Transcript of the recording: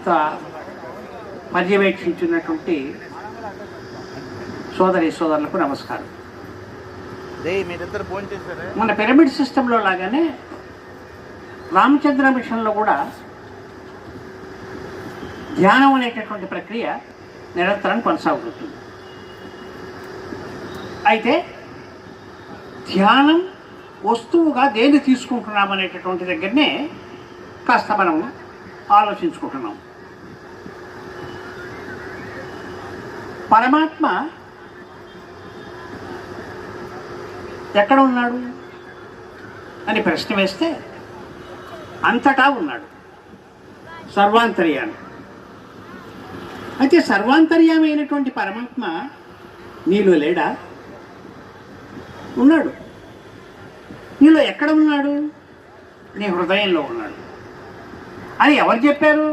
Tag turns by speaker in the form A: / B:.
A: ఇదంతా పర్యవేక్షించినటువంటి సోదరులకు నమస్కారం. మన పిరమిడ్ సిస్టంలో లాగానే రామచంద్ర మిషన్లో కూడా ధ్యానం అనేటటువంటి ప్రక్రియ నిరంతరం కొనసాగుతుంది. అయితే ధ్యానం వస్తువుగా దేన్ని తీసుకుంటున్నాం అనేటటువంటి దగ్గరనే కాస్త మనం ఆలోచించుకుంటున్నాం. పరమాత్మ ఎక్కడ ఉన్నాడు అని ప్రశ్న వేస్తే అంతటా ఉన్నాడు, సర్వాంతర్యామి. అయితే సర్వాంతర్యామి అయినటువంటి పరమాత్మ నీలో లేడా? ఉన్నాడు. నీలో ఎక్కడ ఉన్నాడు? నీ హృదయంలో ఉన్నాడు అని ఎవరు చెప్పారు?